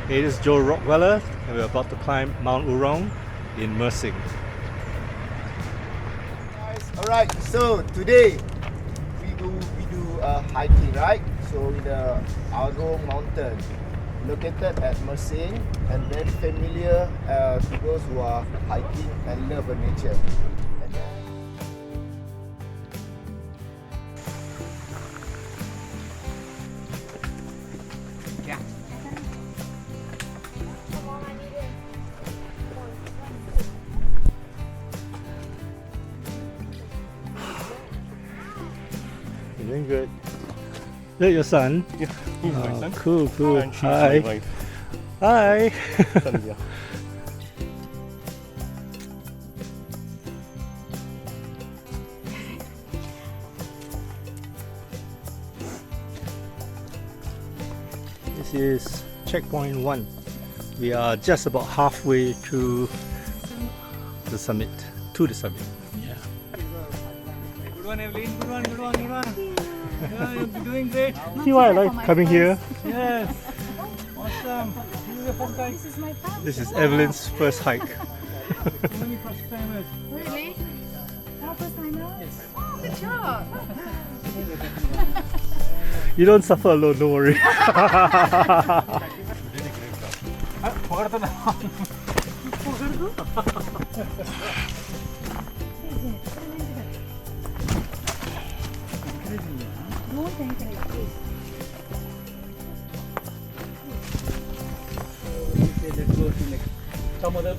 Hey, this is Joe RockWeller, and we're about to climb Mount Arong in Mersing. Alright, so today we do hiking, right? So in the Arong mountain, located at Mersing, and very familiar to those who are hiking and love the nature. You're doing good. Is that your son? Yeah, he's my son. Cool, cool. And she's Hi. my wife. Hi. Sandhya. This is checkpoint 1. We are just about halfway to the summit. Yeah. Good one, Evelyn. Good one, good one, good one. Yeah, you're doing great. See why I like coming here? Yes. Awesome. This is your first time. This is my family. This is Evelyn's first hike. Only first timers. Really? Our first timer? Yes. Oh, good job. You don't suffer alone, don't worry.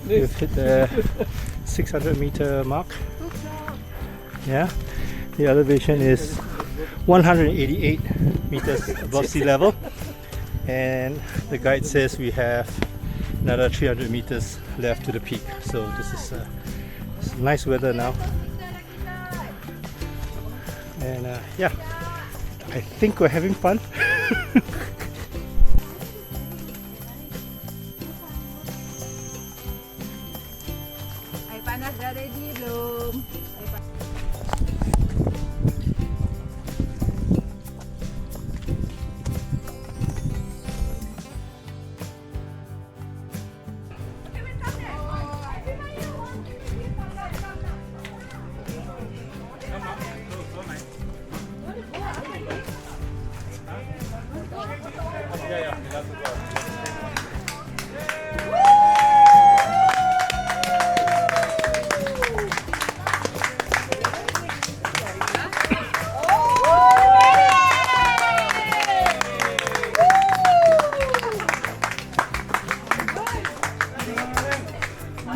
We've hit the 600 meter mark. Yeah, the elevation is 188 meters above sea level, and the guide says we have another 300 meters left to the peak. So this is it's nice weather now, and yeah, I think we're having fun. Air panas dah ready belum?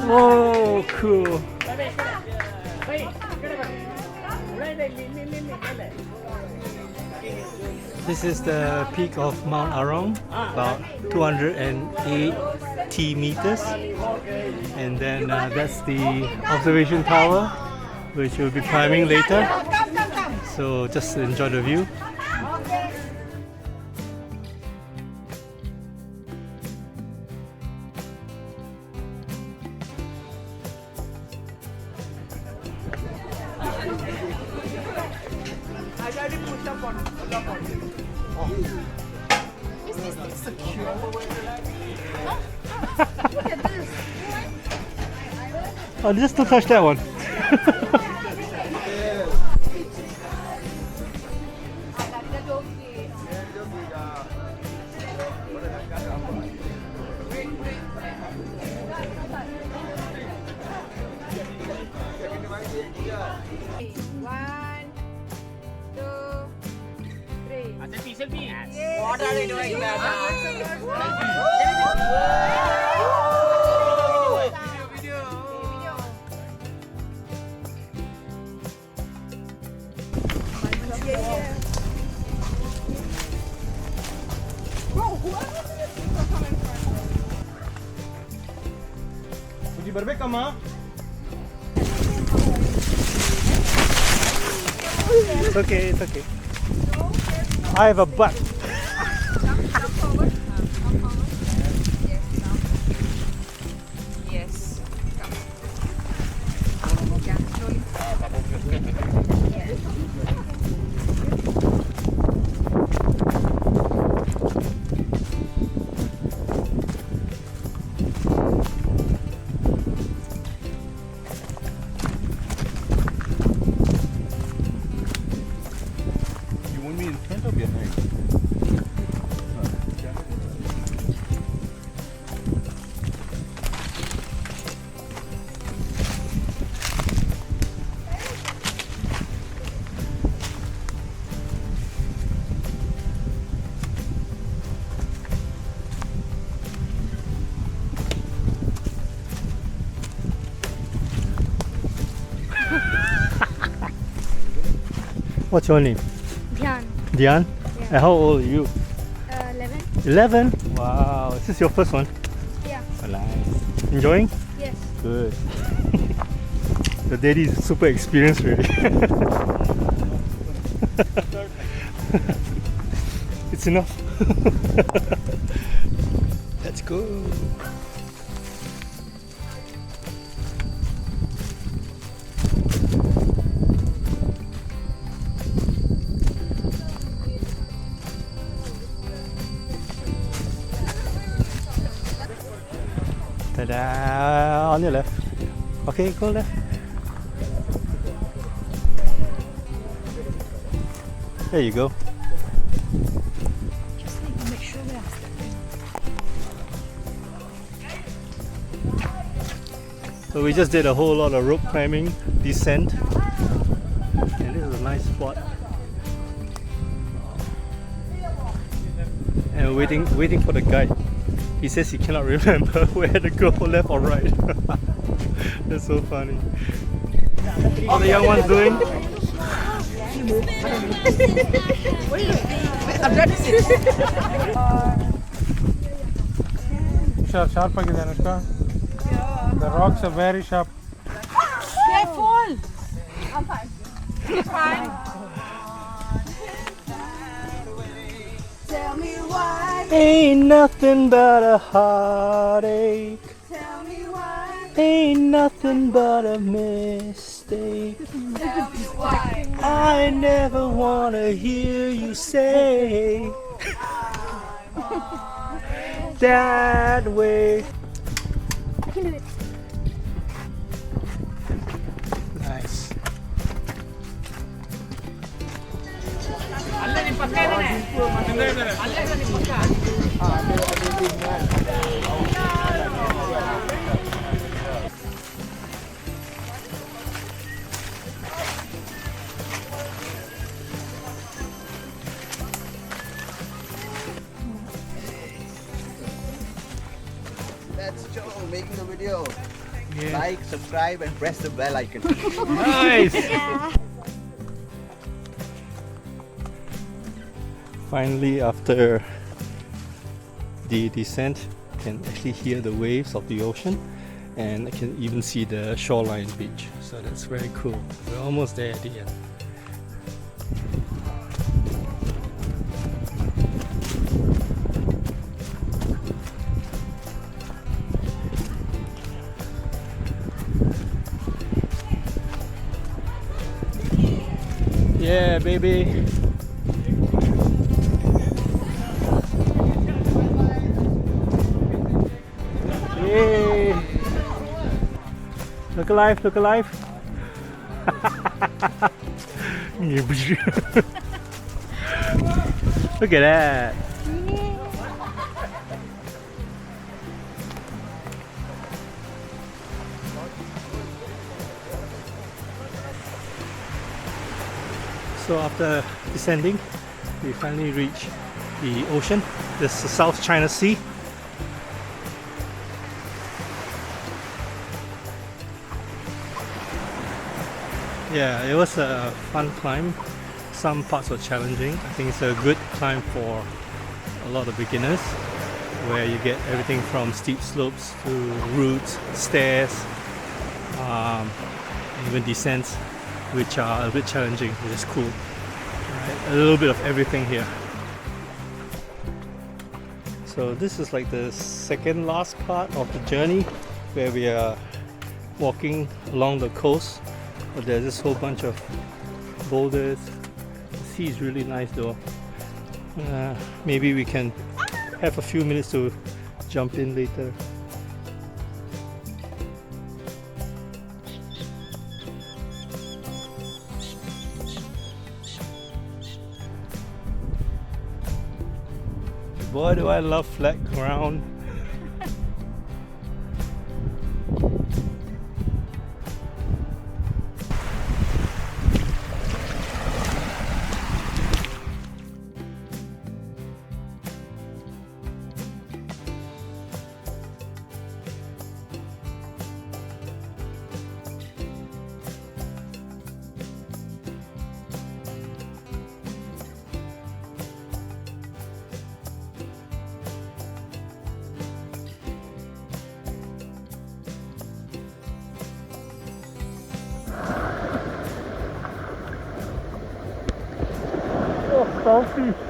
Oh, cool. This is the peak of Mount Arong, about 280 meters. And then that's the observation tower, which we'll be climbing later. So just enjoy the view. Is this thing secure? Look at this. Oh, just don't touch that one. One, two, three. What are they doing there? Would you berbek sama? It's okay, it's okay. I have a butt. Come forward. Come forward. Yes. Come. Yeah, slowly. What's your name? Dhyan. Dian? Yeah. And how old are you? 11. 11? Wow, is this your first one? Yeah. Oh, nice. Enjoying? Yes. Good. The daddy is super experienced already. It's enough. Let's go. Ta-da! On your left. Okay, go left. There you go. Just need to make sure we are So we just did a whole lot of rope climbing, descent, and this is a nice spot. And waiting for the guide. He says he cannot remember where to go, left or right. That's so funny. What the young ones doing? Sharp ಆಗಿದೆ Anushka. The rocks are very sharp. Careful. I'm fine. Fine. Tell me why. Ain't nothing but a heartache. Tell me why. Ain't nothing but a mistake. Tell me why. I never wanna hear you say that way. I can do it. Nice. That's Joe making the video. Yeah. Like, subscribe, and press the bell icon. Nice. Finally, after the descent, I can actually hear the waves of the ocean, and I can even see the shoreline beach. So that's very cool. We're almost there at the end. Yeah, baby. Yay. Look alive, look alive. Look at that. So after descending, we finally reach the ocean. This is the South China Sea. Yeah, it was a fun climb. Some parts were challenging. I think it's a good climb for a lot of beginners, where you get everything from steep slopes to routes, stairs, even descents, which are a bit challenging, which is cool. Right? A little bit of everything here. So this is like the second last part of the journey, where we are walking along the coast. But there's this whole bunch of boulders. The sea is really nice though. Maybe we can have a few minutes to jump in later. Boy, do I love flat ground. Selfie.